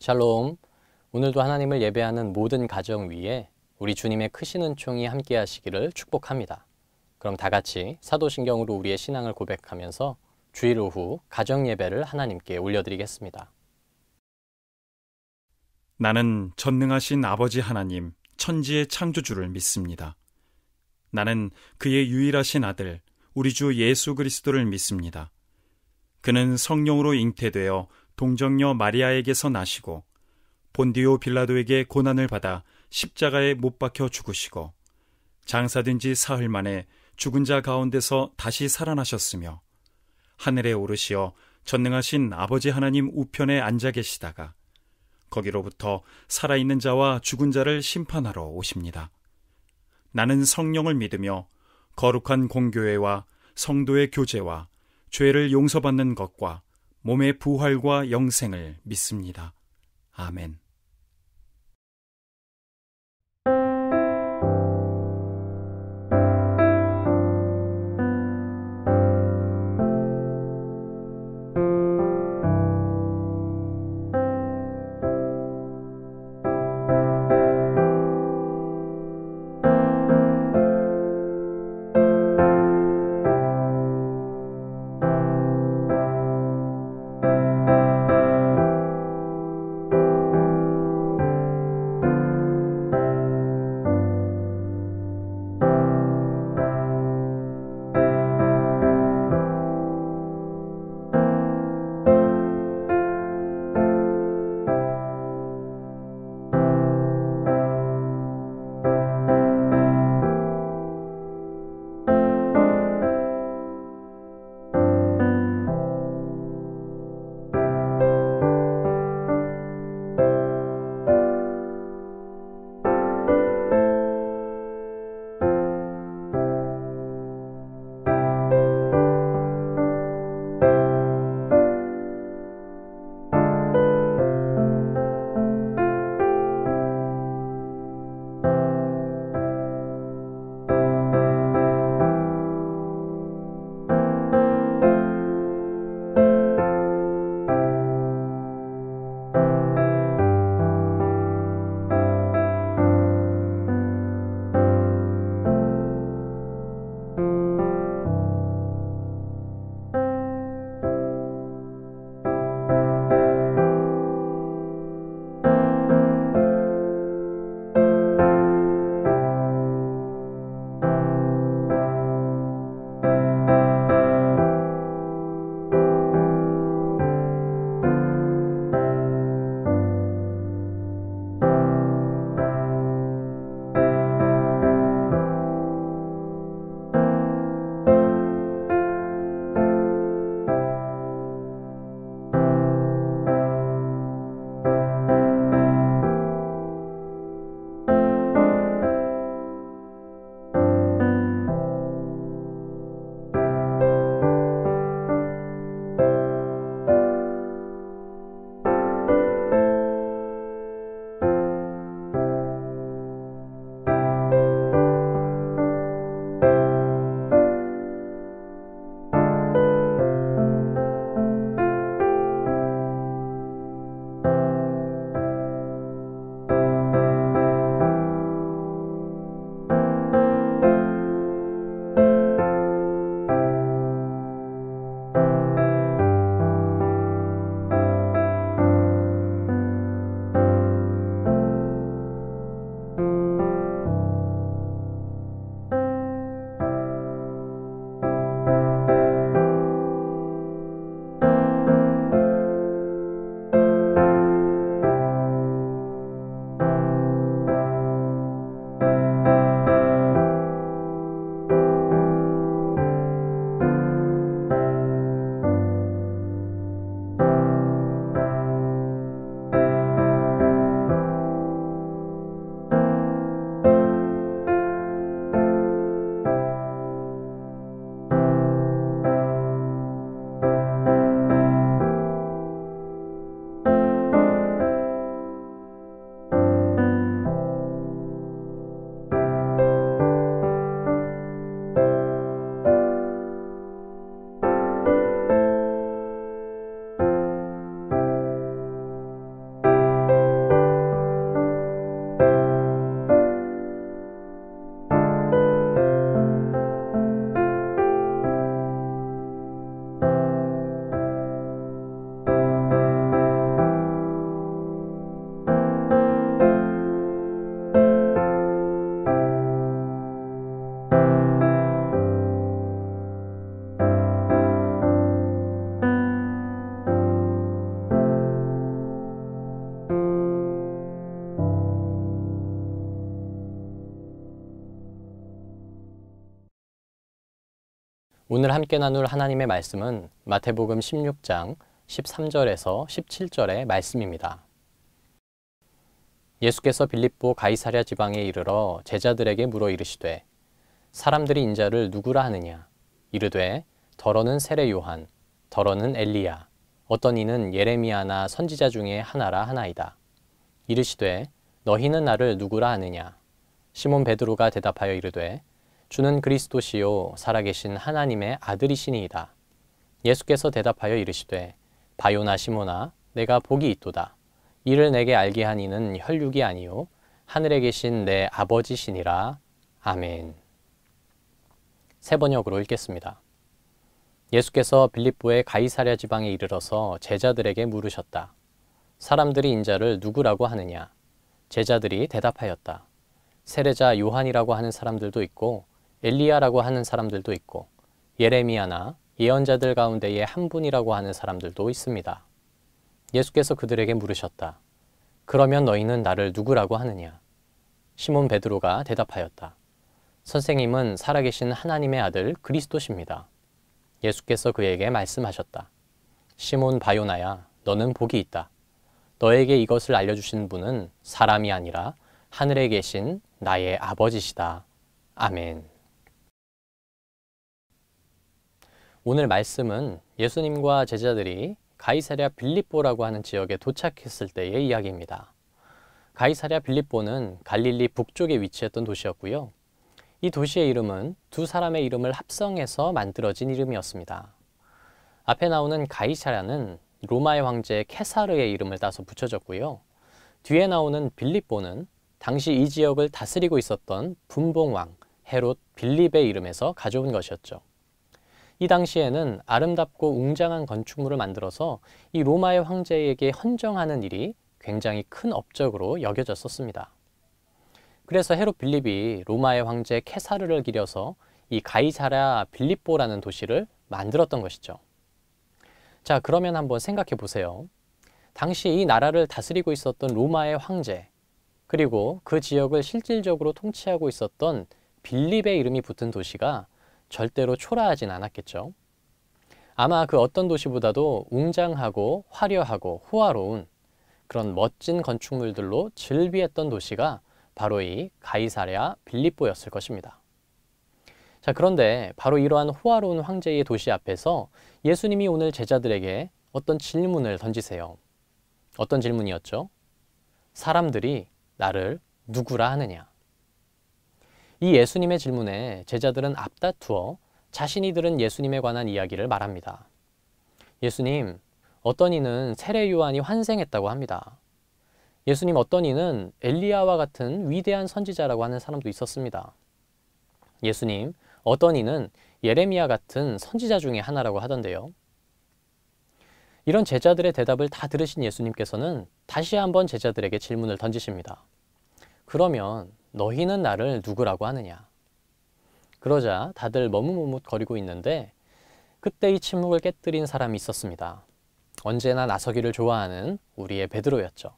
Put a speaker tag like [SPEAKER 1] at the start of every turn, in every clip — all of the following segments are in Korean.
[SPEAKER 1] 샬롬. 오늘도 하나님을 예배하는 모든 가정 위에 우리 주님의 크신 은총이 함께 하시기를 축복합니다. 그럼 다 같이 사도신경으로 우리의 신앙을 고백하면서 주일 오후 가정 예배를 하나님께 올려드리겠습니다.
[SPEAKER 2] 나는 전능하신 아버지 하나님, 천지의 창조주를 믿습니다. 나는 그의 유일하신 아들, 우리 주 예수 그리스도를 믿습니다. 그는 성령으로 잉태되어 동정녀 마리아에게서 나시고 본디오 빌라도에게 고난을 받아 십자가에 못 박혀 죽으시고 장사된 지 사흘 만에 죽은 자 가운데서 다시 살아나셨으며 하늘에 오르시어 전능하신 아버지 하나님 우편에 앉아 계시다가 거기로부터 살아있는 자와 죽은 자를 심판하러 오십니다. 나는 성령을 믿으며 거룩한 공교회와 성도의 교제와 죄를 용서받는 것과 몸의 부활과 영생을 믿습니다. 아멘.
[SPEAKER 1] 오늘 함께 나눌 하나님의 말씀은 마태복음 16장 13절에서 17절의 말씀입니다. 예수께서 빌립보 가이사랴 지방에 이르러 제자들에게 물어 이르시되 사람들이 인자를 누구라 하느냐? 이르되 더러는 세례 요한, 더러는 엘리야, 어떤 이는 예레미야나 선지자 중에 하나라 하나이다. 이르시되 너희는 나를 누구라 하느냐? 시몬 베드로가 대답하여 이르되 주는 그리스도시요 살아계신 하나님의 아들이시니이다. 예수께서 대답하여 이르시되 바요나 시몬아 내가 복이 있도다. 이를 내게 알게 한 이는 혈육이 아니요 하늘에 계신 내 아버지시니라. 아멘. 세 번역으로 읽겠습니다. 예수께서 빌립보의 가이사랴 지방에 이르러서 제자들에게 물으셨다. 사람들이 인자를 누구라고 하느냐? 제자들이 대답하였다. 세례자 요한이라고 하는 사람들도 있고 엘리야라고 하는 사람들도 있고 예레미야나 예언자들 가운데의 한 분이라고 하는 사람들도 있습니다. 예수께서 그들에게 물으셨다. 그러면 너희는 나를 누구라고 하느냐? 시몬 베드로가 대답하였다. 선생님은 살아계신 하나님의 아들 그리스도십니다. 예수께서 그에게 말씀하셨다. 시몬 바요나야, 너는 복이 있다. 너에게 이것을 알려주신 분은 사람이 아니라 하늘에 계신 나의 아버지시다. 아멘. 오늘 말씀은 예수님과 제자들이 가이사랴 빌립보라고 하는 지역에 도착했을 때의 이야기입니다. 가이사랴 빌립보는 갈릴리 북쪽에 위치했던 도시였고요. 이 도시의 이름은 두 사람의 이름을 합성해서 만들어진 이름이었습니다. 앞에 나오는 가이사랴는 로마의 황제 케사르의 이름을 따서 붙여졌고요. 뒤에 나오는 빌립보는 당시 이 지역을 다스리고 있었던 분봉왕 헤롯 빌립의 이름에서 가져온 것이었죠. 이 당시에는 아름답고 웅장한 건축물을 만들어서 이 로마의 황제에게 헌정하는 일이 굉장히 큰 업적으로 여겨졌었습니다. 그래서 헤롯 빌립이 로마의 황제 케사르를 기려서 이 가이사랴 빌립보라는 도시를 만들었던 것이죠. 자, 그러면 한번 생각해 보세요. 당시 이 나라를 다스리고 있었던 로마의 황제, 그리고 그 지역을 실질적으로 통치하고 있었던 빌립의 이름이 붙은 도시가 절대로 초라하진 않았겠죠. 아마 그 어떤 도시보다도 웅장하고 화려하고 호화로운 그런 멋진 건축물들로 즐비했던 도시가 바로 이 가이사랴 빌립보였을 것입니다. 자, 그런데 바로 이러한 호화로운 황제의 도시 앞에서 예수님이 오늘 제자들에게 어떤 질문을 던지세요. 어떤 질문이었죠? 사람들이 나를 누구라 하느냐? 이 예수님의 질문에 제자들은 앞다투어 자신이 들은 예수님에 관한 이야기를 말합니다. 예수님, 어떤 이는 세례 요한이 환생했다고 합니다. 예수님, 어떤 이는 엘리야와 같은 위대한 선지자라고 하는 사람도 있었습니다. 예수님, 어떤 이는 예레미야 같은 선지자 중에 하나라고 하던데요. 이런 제자들의 대답을 다 들으신 예수님께서는 다시 한번 제자들에게 질문을 던지십니다. 그러면 너희는 나를 누구라고 하느냐? 그러자 다들 머뭇머뭇거리고 있는데 그때 이 침묵을 깨뜨린 사람이 있었습니다. 언제나 나서기를 좋아하는 우리의 베드로였죠.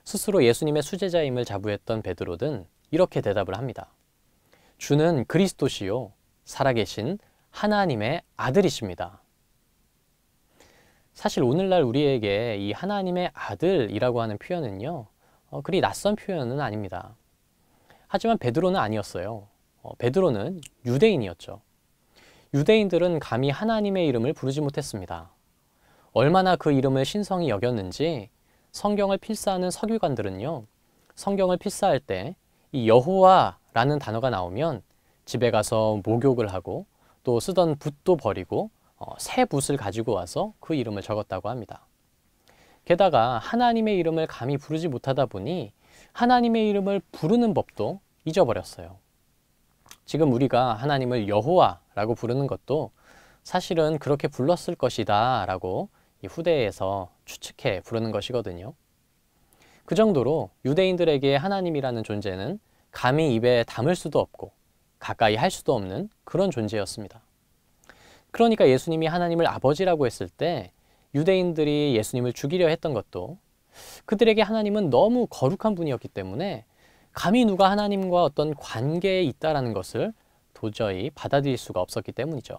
[SPEAKER 1] 스스로 예수님의 수제자임을 자부했던 베드로는 이렇게 대답을 합니다. 주는 그리스도시요 살아계신 하나님의 아들이십니다. 사실 오늘날 우리에게 이 하나님의 아들이라고 하는 표현은요, 그리 낯선 표현은 아닙니다. 하지만 베드로는 아니었어요. 베드로는 유대인이었죠. 유대인들은 감히 하나님의 이름을 부르지 못했습니다. 얼마나 그 이름을 신성히 여겼는지 성경을 필사하는 서기관들은요, 성경을 필사할 때 이 여호와라는 단어가 나오면 집에 가서 목욕을 하고 또 쓰던 붓도 버리고 새 붓을 가지고 와서 그 이름을 적었다고 합니다. 게다가 하나님의 이름을 감히 부르지 못하다 보니 하나님의 이름을 부르는 법도 잊어버렸어요. 지금 우리가 하나님을 여호와라고 부르는 것도 사실은 그렇게 불렀을 것이다 라고 이 후대에서 추측해 부르는 것이거든요. 그 정도로 유대인들에게 하나님이라는 존재는 감히 입에 담을 수도 없고 가까이 할 수도 없는 그런 존재였습니다. 그러니까 예수님이 하나님을 아버지라고 했을 때 유대인들이 예수님을 죽이려 했던 것도 그들에게 하나님은 너무 거룩한 분이었기 때문에 감히 누가 하나님과 어떤 관계에 있다라는 것을 도저히 받아들일 수가 없었기 때문이죠.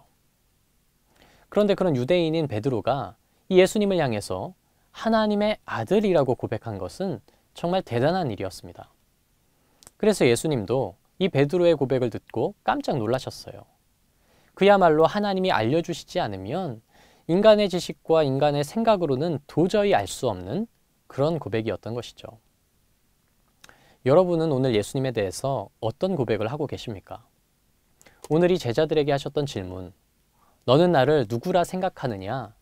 [SPEAKER 1] 그런데 그런 유대인인 베드로가 이 예수님을 향해서 하나님의 아들이라고 고백한 것은 정말 대단한 일이었습니다. 그래서 예수님도 이 베드로의 고백을 듣고 깜짝 놀라셨어요. 그야말로 하나님이 알려주시지 않으면 인간의 지식과 인간의 생각으로는 도저히 알 수 없는 그런 고백이었던 것이죠. 여러분은 오늘 예수님에 대해서 어떤 고백을 하고 계십니까? 오늘 이 제자들에게 하셨던 질문, 너는 나를 누구라 생각하느냐?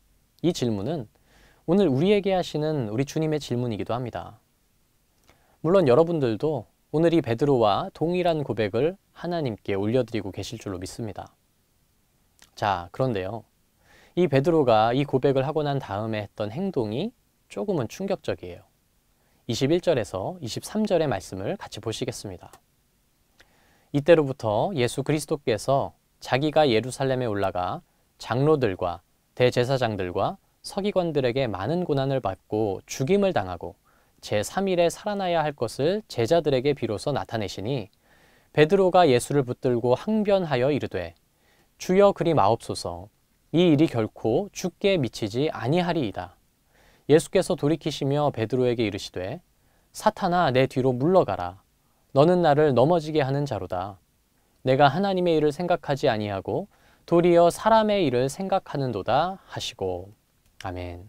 [SPEAKER 1] 이 질문은 오늘 우리에게 하시는 우리 주님의 질문이기도 합니다. 물론 여러분들도 오늘 이 베드로와 동일한 고백을 하나님께 올려드리고 계실 줄로 믿습니다. 자, 그런데요. 이 베드로가 이 고백을 하고 난 다음에 했던 행동이 조금은 충격적이에요. 21절에서 23절의 말씀을 같이 보시겠습니다. 이때로부터 예수 그리스도께서 자기가 예루살렘에 올라가 장로들과 대제사장들과 서기관들에게 많은 고난을 받고 죽임을 당하고 제3일에 살아나야 할 것을 제자들에게 비로소 나타내시니 베드로가 예수를 붙들고 항변하여 이르되 주여 그리 마옵소서 이 일이 결코 주께 미치지 아니하리이다. 예수께서 돌이키시며 베드로에게 이르시되 사탄아 내 뒤로 물러가라. 너는 나를 넘어지게 하는 자로다. 내가 하나님의 일을 생각하지 아니하고 도리어 사람의 일을 생각하는도다 하시고. 아멘.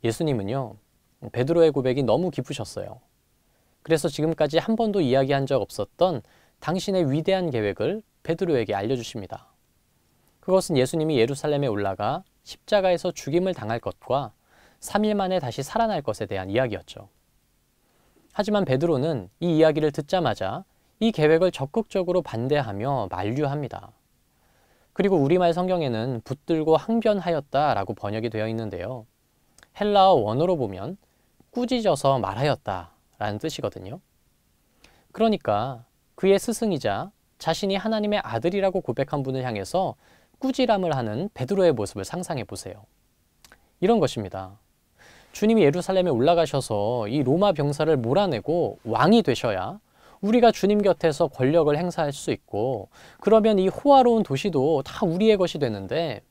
[SPEAKER 1] 예수님은요, 베드로의 고백이 너무 기쁘셨어요. 그래서 지금까지 한 번도 이야기한 적 없었던 당신의 위대한 계획을 베드로에게 알려주십니다. 그것은 예수님이 예루살렘에 올라가 십자가에서 죽임을 당할 것과 3일 만에 다시 살아날 것에 대한 이야기였죠. 하지만 베드로는 이 이야기를 듣자마자 이 계획을 적극적으로 반대하며 만류합니다. 그리고 우리말 성경에는 붙들고 항변하였다라고 번역이 되어 있는데요. 헬라어 원어로 보면 꾸짖어서 말하였다라는 뜻이거든요. 그러니까 그의 스승이자 자신이 하나님의 아들이라고 고백한 분을 향해서 꾸지람을 하는 베드로의 모습을 상상해 보세요. 이런 것입니다. 주님이 예루살렘에 올라가셔서 이 로마 병사를 몰아내고 왕이 되셔야 우리가 주님 곁에서 권력을 행사할 수 있고 그러면 이 호화로운 도시도 다 우리의 것이 되는데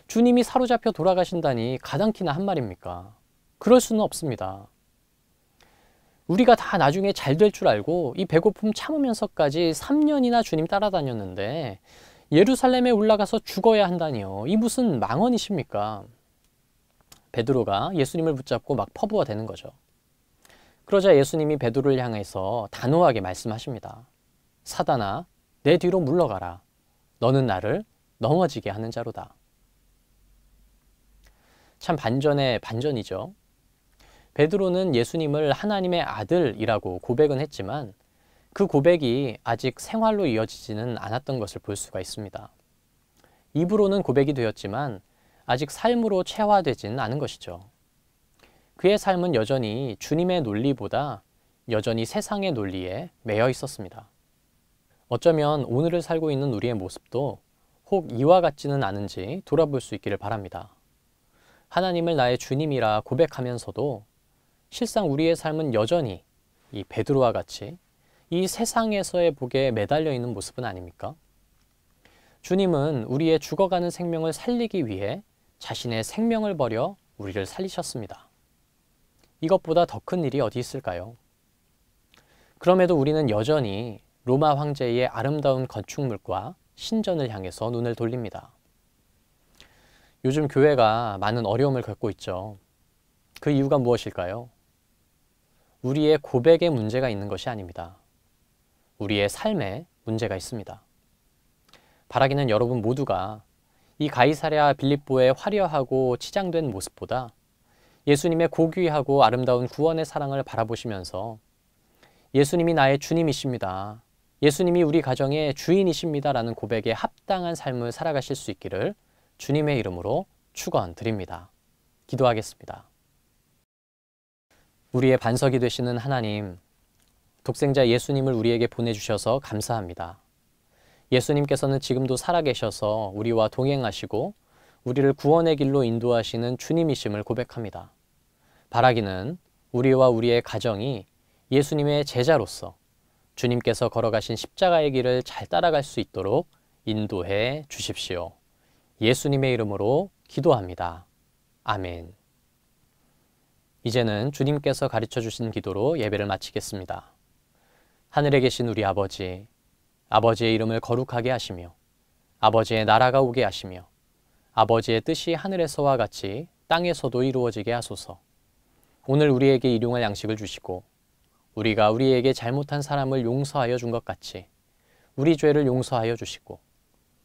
[SPEAKER 1] 주님이 사로잡혀 돌아가신다니 가당키나 한 말입니까? 그럴 수는 없습니다. 우리가 다 나중에 잘 될 줄 알고 이 배고픔 참으면서까지 3년이나 주님 따라다녔는데 예루살렘에 올라가서 죽어야 한다니요. 이 무슨 망언이십니까? 베드로가 예수님을 붙잡고 막 퍼부어 대는 거죠. 그러자 예수님이 베드로를 향해서 단호하게 말씀하십니다. 사단아, 내 뒤로 물러가라. 너는 나를 넘어지게 하는 자로다. 참 반전의 반전이죠. 베드로는 예수님을 하나님의 아들이라고 고백은 했지만 그 고백이 아직 생활로 이어지지는 않았던 것을 볼 수가 있습니다. 입으로는 고백이 되었지만 아직 삶으로 체화되지는 않은 것이죠. 그의 삶은 여전히 주님의 논리보다 여전히 세상의 논리에 매여 있었습니다. 어쩌면 오늘을 살고 있는 우리의 모습도 혹 이와 같지는 않은지 돌아볼 수 있기를 바랍니다. 하나님을 나의 주님이라 고백하면서도 실상 우리의 삶은 여전히 이 베드로와 같이 이 세상에서의 복에 매달려 있는 모습은 아닙니까? 주님은 우리의 죽어가는 생명을 살리기 위해 자신의 생명을 버려 우리를 살리셨습니다. 이것보다 더 큰 일이 어디 있을까요? 그럼에도 우리는 여전히 로마 황제의 아름다운 건축물과 신전을 향해서 눈을 돌립니다. 요즘 교회가 많은 어려움을 겪고 있죠. 그 이유가 무엇일까요? 우리의 고백에 문제가 있는 것이 아닙니다. 우리의 삶에 문제가 있습니다. 바라기는 여러분 모두가 이 가이사랴 빌립보의 화려하고 치장된 모습보다 예수님의 고귀하고 아름다운 구원의 사랑을 바라보시면서 예수님이 나의 주님이십니다. 예수님이 우리 가정의 주인이십니다. 라는 고백에 합당한 삶을 살아가실 수 있기를 주님의 이름으로 축원드립니다. 기도하겠습니다. 우리의 반석이 되시는 하나님, 독생자 예수님을 우리에게 보내주셔서 감사합니다. 예수님께서는 지금도 살아계셔서 우리와 동행하시고 우리를 구원의 길로 인도하시는 주님이심을 고백합니다. 바라기는 우리와 우리의 가정이 예수님의 제자로서 주님께서 걸어가신 십자가의 길을 잘 따라갈 수 있도록 인도해 주십시오. 예수님의 이름으로 기도합니다. 아멘. 이제는 주님께서 가르쳐 주신 기도로 예배를 마치겠습니다. 하늘에 계신 우리 아버지, 아버지의 이름을 거룩하게 하시며 아버지의 나라가 오게 하시며 아버지의 뜻이 하늘에서와 같이 땅에서도 이루어지게 하소서. 오늘 우리에게 일용할 양식을 주시고 우리가 우리에게 잘못한 사람을 용서하여 준 것 같이 우리 죄를 용서하여 주시고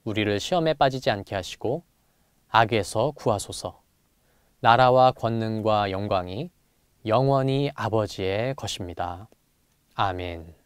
[SPEAKER 1] 우리를 시험에 빠지지 않게 하시고 악에서 구하소서. 나라와 권능과 영광이 영원히 아버지의 것입니다. 아멘.